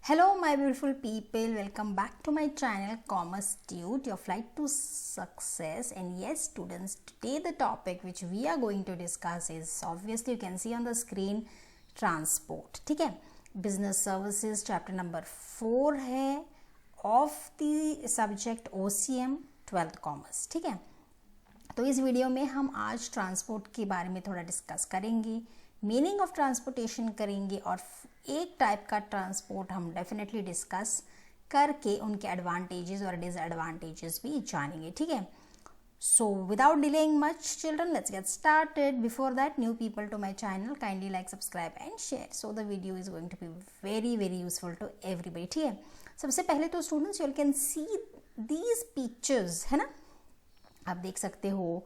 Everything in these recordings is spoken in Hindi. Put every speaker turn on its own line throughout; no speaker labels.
Hello, my beautiful people. Welcome back to my channel, Commerce Dude, your flight to success. And yes, students, today the topic which we are going to discuss is obviously you can see on the screen transport. ठीक है, business services chapter number 4 है of the subject OCM 12th commerce. ठीक है, तो इस वीडियो में हम आज ट्रांसपोर्ट के बारे में थोड़ा डिस्कस करेंगे, मीनिंग ऑफ ट्रांसपोर्टेशन करेंगे और एक टाइप का ट्रांसपोर्ट हम डेफिनेटली डिस्कस करके उनके एडवांटेजेस और डिसएडवांटेजेस भी जानेंगे. ठीक है, so without delaying much children, let's get started. Before that, new people to my channel, kindly like, subscribe and share so the video is going to be very very useful to everybody. ठीक है, सबसे पहले तो students you can see these pictures, है ना, आप देख सकते हो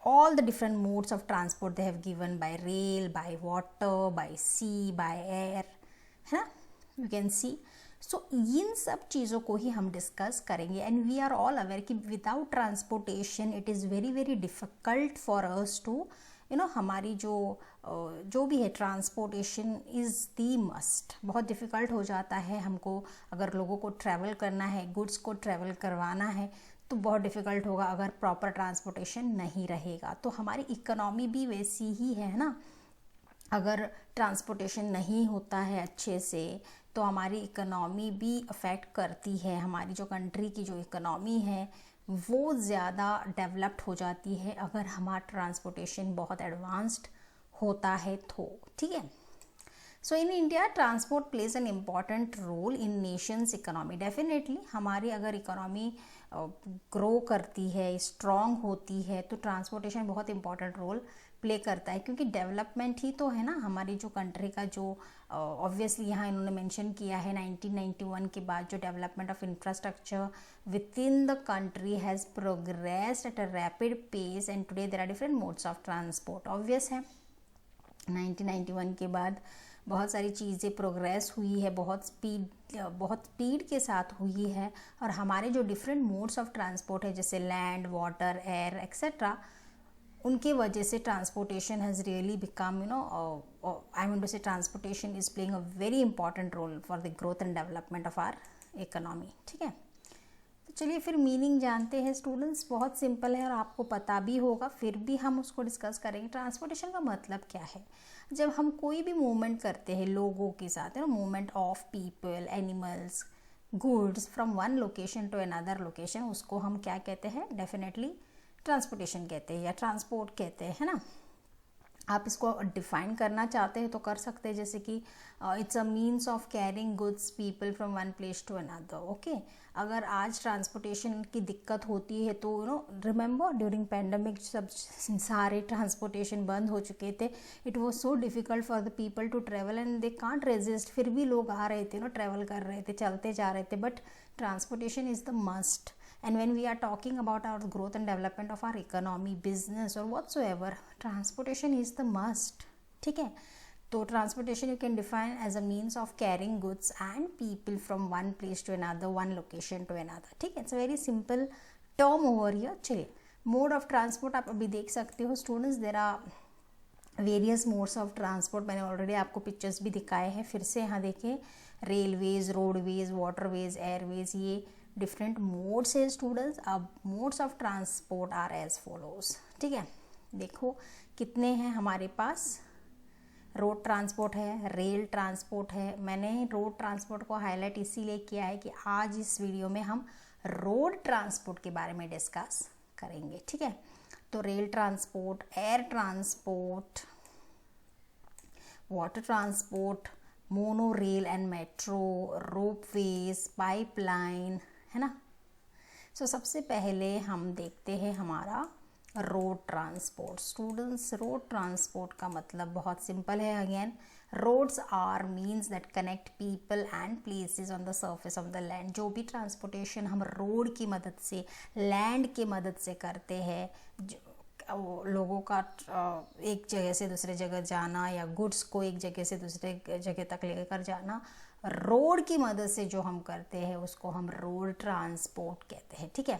all the different modes of transport they have given by rail, by water, by sea, by air, है ना, you can see. So इन सब चीज़ों को ही हम डिस्कस करेंगे and we are all aware कि without transportation it is very very difficult for us to हमारी जो भी है ट्रांसपोर्टेशन इज़ दी मस्ट. बहुत डिफ़िकल्ट हो जाता है हमको अगर लोगों को ट्रैवल करना है, गुड्स को ट्रैवल करवाना है तो बहुत डिफ़िकल्ट होगा अगर प्रॉपर ट्रांसपोर्टेशन नहीं रहेगा. तो हमारी इकोनॉमी भी वैसी ही है ना, अगर ट्रांसपोर्टेशन नहीं होता है अच्छे से तो हमारी इकोनॉमी भी अफेक्ट करती है. हमारी जो कंट्री की जो इकोनॉमी है वो ज़्यादा डेवलप्ड हो जाती है अगर हमारा ट्रांसपोर्टेशन बहुत एडवांस्ड होता है तो. ठीक है, so in India transport plays an important role in nation's economy. Definitely हमारी अगर इकोनॉमी ग्रो करती है, स्ट्रॉन्ग होती है तो ट्रांसपोर्टेशन बहुत इंपॉर्टेंट रोल प्ले करता है, क्योंकि डेवलपमेंट ही तो है ना हमारी जो कंट्री का जो ऑब्वियसली यहाँ इन्होंने मेंशन किया है 1991 के बाद जो development of infrastructure within the country has progressed at a rapid pace and today there are different modes of transport. Obvious है 1991 के बाद बहुत सारी चीज़ें प्रोग्रेस हुई है, बहुत स्पीड के साथ हुई है और हमारे जो डिफरेंट मोड्स ऑफ ट्रांसपोर्ट है जैसे लैंड, वाटर, एयर एक्सेट्रा, उनके वजह से transportation has really become I mean to say transportation is playing a very important role for the growth and development of our economy. ठीक है, तो चलिए फिर मीनिंग जानते हैं स्टूडेंट्स. बहुत सिंपल है और आपको पता भी होगा, फिर भी हम उसको डिस्कस करेंगे. ट्रांसपोर्टेशन का मतलब क्या है? जब हम कोई भी मूवमेंट करते हैं लोगों के साथ, movement of people, animals, goods from one location to another location, उसको हम क्या कहते हैं? डेफिनेटली ट्रांसपोर्टेशन कहते हैं या ट्रांसपोर्ट कहते हैं, है ना. आप इसको डिफाइन करना चाहते हैं तो कर सकते हैं, जैसे कि it's a means of carrying goods people from one place to another. Okay, अगर आज ट्रांसपोर्टेशन की दिक्कत होती है तो रिमेंबर ड्यूरिंग पैंडमिक सब सारे ट्रांसपोर्टेशन बंद हो चुके थे. It was so difficult for the people to travel and they can't resist. फिर भी लोग आ रहे थे ट्रैवल कर रहे थे, चलते जा रहे थे, but transportation is the must. And when we are talking about our growth and development of our economy, business or whatsoever, transportation is the must. ठीक है, तो transportation you can define as a means of carrying goods and people from one place to another, one location to another. ठीक है, it's a very simple term over here. चलिए, mode of transport आप अभी देख सकते हो students. there are various modes of transport. मैंने ऑलरेडी आपको पिक्चर्स भी दिखाए हैं. फिर से यहाँ देखें, रेलवेज, रोडवेज, वाटरवेज, एयरवेज, ये डिफरेंट मोड्स है स्टूडेंट्स. अब modes of transport are as follows. ठीक है, देखो कितने हैं हमारे पास. रोड ट्रांसपोर्ट है, रेल ट्रांसपोर्ट है. मैंने रोड ट्रांसपोर्ट को हाईलाइट इसीलिए किया है कि आज इस वीडियो में हम रोड ट्रांसपोर्ट के बारे में डिस्कस करेंगे. ठीक है, तो rail transport, air transport, water transport, mono rail and metro, ropeways, pipeline, है ना. सो सबसे पहले हम देखते हैं हमारा road transport. Students, road transport का मतलब बहुत सिंपल है. Again, roads are means that connect people and places on the surface of the land. जो भी ट्रांसपोर्टेशन हम रोड की मदद से, लैंड की मदद से करते हैं, लोगों का एक जगह से दूसरे जगह जाना या गुड्स को एक जगह से दूसरे जगह तक लेकर जाना, रोड की मदद से जो हम करते हैं उसको हम रोड ट्रांसपोर्ट कहते हैं. ठीक है,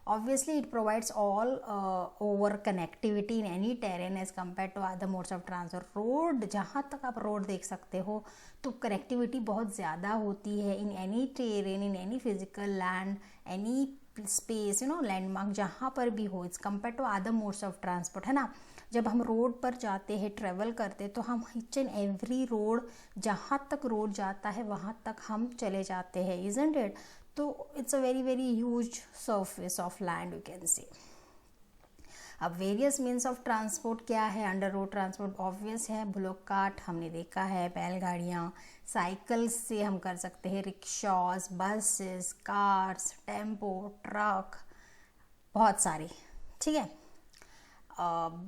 Obviously it provides all over connectivity in any terrain as compared to other modes of transport. Road, जहाँ तक आप रोड देख सकते हो तो कनेक्टिविटी बहुत ज़्यादा होती है in any terrain, in any physical land, any space, landmark जहाँ पर भी हो, it's compare to other modes of transport, है ना. जब हम रोड पर जाते हैं, ट्रेवल करते हैं, तो हम ईच एंड एवरी रोड, जहाँ तक रोड जाता है वहाँ तक हम चले जाते हैं, इजंट इट. तो it's a very very huge surface of land, you can say. अब वेरियस मीन्स ऑफ ट्रांसपोर्ट क्या है अंडर रोड ट्रांसपोर्ट? ऑब्वियस है, बुलोक कार्ट हमने देखा है, बैलगाड़ियाँ, साइकिल से हम कर सकते हैं, rickshaws, buses, cars, tempo, truck, बहुत सारे. ठीक है.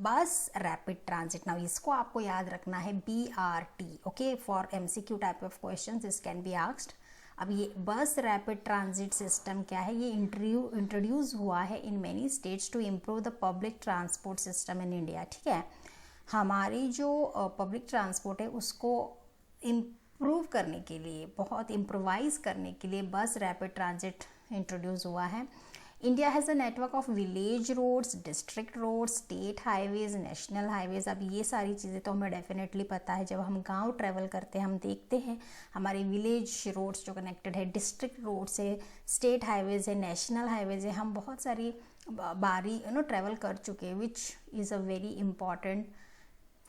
बस रैपिड ट्रांजिट, ना इसको आपको याद रखना है, BRT. Okay, for MCQ type of question this can be asked. अब ये बस रैपिड ट्रांजिट सिस्टम क्या है? ये इंट्रोड्यूस हुआ है in many states to improve the public transport system in India. ठीक है. हमारी जो पब्लिक ट्रांसपोर्ट है उसको इम्प्रूव करने के लिए, बहुत इम्प्रोवाइज करने के लिए बस रैपिड ट्रांजिट इंट्रोड्यूस हुआ है. India has a network of village roads, district roads, state highways, national highways. अब ये सारी चीज़ें तो हमें डेफिनेटली पता है. जब हम गांव ट्रैवल करते हैं हम देखते हैं हमारे विलेज रोड्स जो कनेक्टेड है, डिस्ट्रिक्ट रोड्स है, स्टेट हाईवेज है, नेशनल हाईवेज है. हम बहुत सारी बारी ट्रैवल कर चुके हैं, which is a very important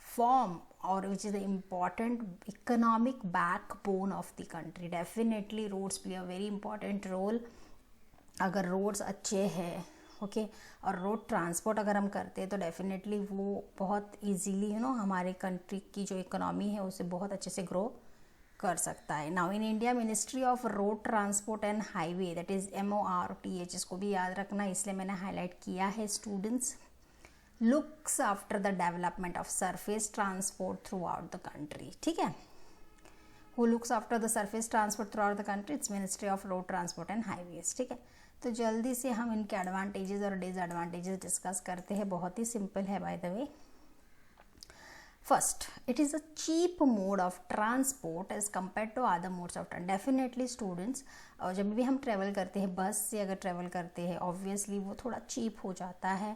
form और which is the important economic backbone of the country. Definitely roads play a very important role. अगर रोड्स अच्छे हैं, ओके, और रोड ट्रांसपोर्ट अगर हम करते हैं तो डेफिनेटली वो बहुत इजीली हमारे कंट्री की जो इकोनॉमी है उसे बहुत अच्छे से ग्रो कर सकता है. Now in India ministry of road transport and highway, that is MORTH, इसको भी याद रखना, इसलिए मैंने हाईलाइट किया है. Students, looks after the development of surface transport through out the country. ठीक है. Who looks after the surface transport throughout the country? It's Ministry of Road Transport and Highways. ठीक है. तो जल्दी से हम इनके एडवांटेजेस और डिसएडवांटेजेस डिस्कस करते हैं. बहुत ही सिंपल है by the way. First, it is a cheap mode of transport as compare to other modes of transport. Definitely students, और जब भी हम ट्रेवल करते हैं, बस से अगर ट्रेवल करते हैं, ऑब्वियसली वो थोड़ा चीप हो जाता है.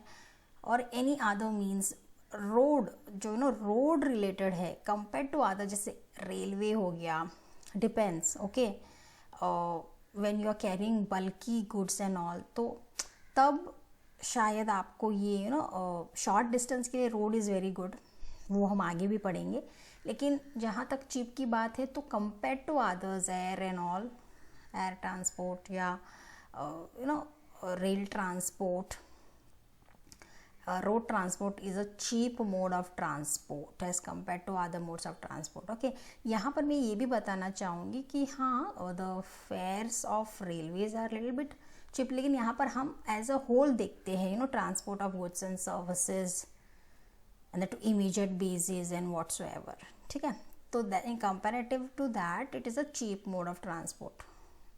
और एनी अदर मीन्स रोड जो रोड रिलेटेड है कंपेयर टू अदर, जैसे रेलवे हो गया, depends. Okay, when you are carrying bulky goods and all, तो तब शायद आपको ये शॉर्ट डिस्टेंस के लिए रोड इज़ वेरी गुड, वो हम आगे भी पढ़ेंगे. लेकिन जहाँ तक चीप की बात है तो compare to others, air and all, air transport या rail transport, road transport is a cheap mode of transport as compared to other modes of transport. Okay, यहाँ पर मैं ये भी बताना चाहूँगी कि हाँ, the fares of railways are little bit cheap, लेकिन यहाँ पर हम as a whole देखते हैं transport of goods and services and that to immediate basis and whatsoever. ठीक है. तो in comparative to that it is a cheap mode of transport.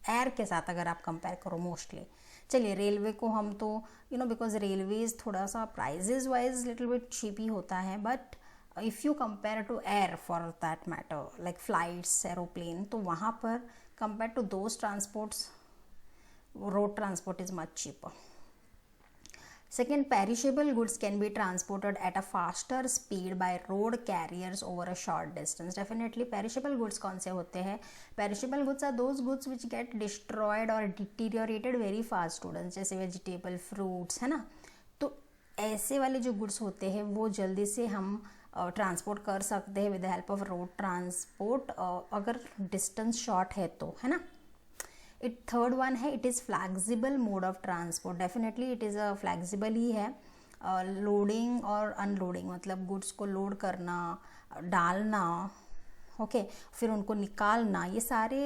Air के साथ अगर आप कंपेयर करो मोस्टली. चलिए, रेलवे को हम तो बिकॉज रेलवेज थोड़ा सा prices wise little bit cheap ही होता है, but if you compare to air for that matter, like flights, aeroplane, तो वहाँ पर compare to those transports road transport is much cheaper. Second, perishable goods can be transported at a faster speed by road carriers over a short distance. Definitely, perishable goods कौन से होते हैं? Perishable goods are those goods which get destroyed or deteriorated very fast, students, जैसे vegetable, fruits, है ना. तो ऐसे वाले जो goods होते हैं वो जल्दी से हम ट्रांसपोर्ट कर सकते हैं with the help of road transport, अगर डिस्टेंस शॉर्ट है तो, है ना. थर्ड वन है, it is flexible mode of transport. Definitely it is a flexible ही है. लोडिंग और अनलोडिंग, मतलब गुड्स को लोड करना, डालना, ओके, फिर उनको निकालना, ये सारे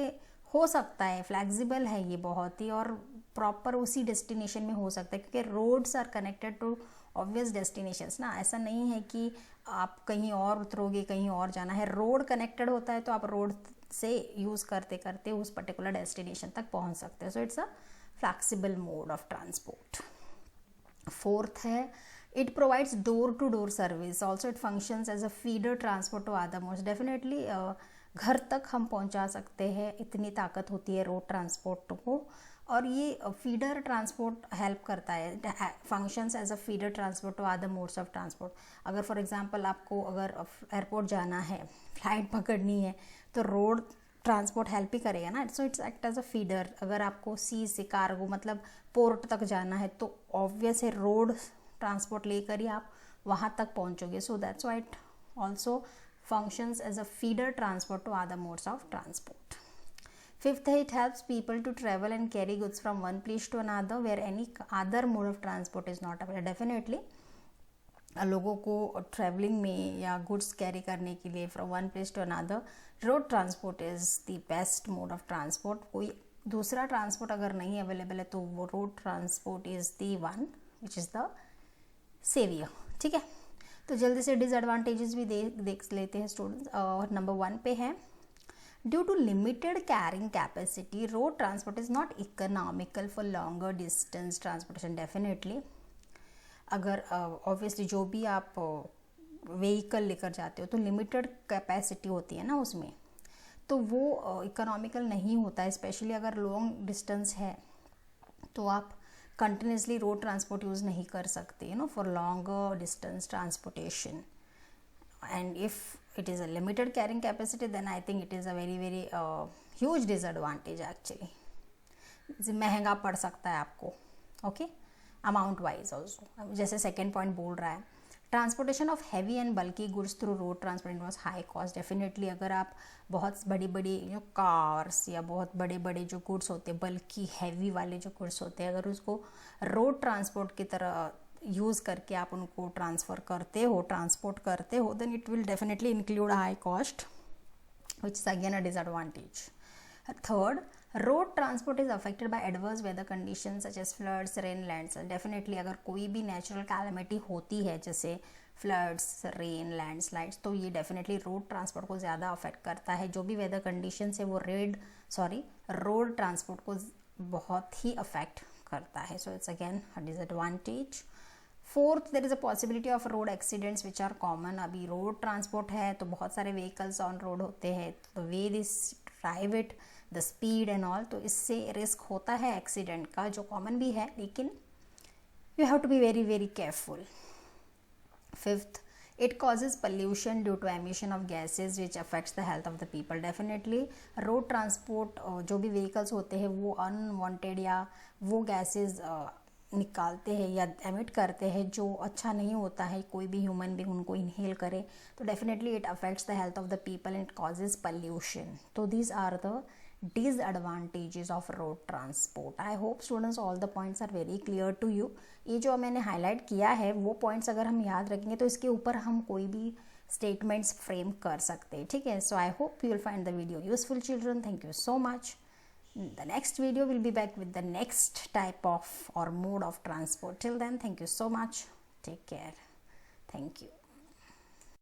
हो सकता है. फ्लैक्सिबल है ये बहुत ही, और प्रॉपर उसी डेस्टिनेशन में हो सकता है क्योंकि roads are connected to obvious destinations ना. ऐसा नहीं है कि आप कहीं और उतरोगे, कहीं और जाना है. रोड कनेक्टेड होता है तो आप रोड से यूज़ करते करते उस पर्टिकुलर डेस्टिनेशन तक पहुंच सकते हैं. So it's a flexible mode of transport. Fourth है, it provides door to door service. Also it functions as a feeder transport to other modes. Definitely घर तक हम पहुंचा सकते हैं, इतनी ताकत होती है रोड ट्रांसपोर्ट को. और ये फीडर ट्रांसपोर्ट हेल्प करता है, functions as a feeder transport to other modes of transport. अगर फॉर एग्जांपल आपको अगर एयरपोर्ट जाना है, फ्लाइट पकड़नी है, तो रोड ट्रांसपोर्ट हेल्प ही करेगा ना। So it's act as a feeder. अगर आपको सी से कार्गो मतलब पोर्ट तक जाना है तो ऑब्वियस है रोड ट्रांसपोर्ट लेकर ही आप वहाँ तक पहुँचोगे। So that's why it also functions as a feeder transport to other modes of transport. Fifth, it helps people to travel and carry goods from one place to another where any other mode of transport is not available. Definitely लोगों को ट्रैवलिंग में या गुड्स कैरी करने के लिए from one place to another road transport is the best mode of transport. कोई दूसरा ट्रांसपोर्ट अगर नहीं अवेलेबल है तो वो road transport is the one which is the saviour. ठीक है, तो जल्दी से डिसएडवांटेजेस भी देख लेते हैं स्टूडेंट्स। और नंबर 1 पे है, due to limited carrying capacity road transport is not economical for longer distance transportation. Definitely अगर ऑब्वियसली जो भी आप व्हीकल लेकर जाते हो तो लिमिटेड कैपेसिटी होती है ना उसमें, तो वो इकोनॉमिकल नहीं होता है। स्पेशली अगर लॉन्ग डिस्टेंस है तो आप कंटिन्यूसली रोड ट्रांसपोर्ट यूज़ नहीं कर सकते, you know, for longer distance transportation. And if it is a limited carrying capacity then I think it is a very very huge disadvantage actually. महंगा पड़ सकता है आपको, ओके, अमाउंट वाइज ऑल्सो। जैसे सेकेंड पॉइंट बोल रहा है, transportation of heavy and bulky goods through road transport was high cost. Definitely अगर आप बहुत बड़ी बड़ी जो कार्स या बहुत बड़े बड़े जो गुड्स होते हैं, बल्कि हैवी वाले जो गुड्स होते हैं, अगर उसको रोड ट्रांसपोर्ट की तरह यूज़ करके आप उनको ट्रांसपोर्ट करते हो then it will definitely include high cost which is again a disadvantage. Third, road transport is affected by adverse weather condition such as floods, rain, landslide. Definitely अगर कोई भी नेचुरल कैलेमिटी होती है जैसे फ्लड्स, रेन, लैंडस्लाइड्स, तो ये डेफिनेटली रोड ट्रांसपोर्ट को ज़्यादा अफेक्ट करता है। जो भी वेदर कंडीशन है वो रोड ट्रांसपोर्ट को बहुत ही अफेक्ट करता है। So it's again a disadvantage. Fourth, there is a possibility of road accidents which are common. अभी रोड ट्रांसपोर्ट है तो बहुत सारे व्हीकल्स ऑन रोड होते हैं, तो way this drive it, the speed and all, तो इससे रिस्क होता है एक्सीडेंट का, जो कॉमन भी है, लेकिन you have to be very very careful. Fifth, it causes pollution due to emission of gases which affects the health of the people. Definitely road transport जो भी व्हीकल्स होते हैं वो अनवांटेड या वो गैसेज निकालते हैं या एमिट करते हैं जो अच्छा नहीं होता है, कोई भी ह्यूमन भी उनको इनहेल करे, तो definitely it affects the health of the people and causes pollution. तो these are the disadvantages of road transport. I hope students all the points are very clear to you. ये जो मैंने हाईलाइट किया है वो पॉइंट्स अगर हम याद रखेंगे तो इसके ऊपर हम कोई भी स्टेटमेंट्स फ्रेम कर सकते हैं। ठीक है, so I hope you will find the video useful children. Thank you so much. The next video will be back with the next type of or mode of transport. Till then, thank you so much. Take care. Thank you.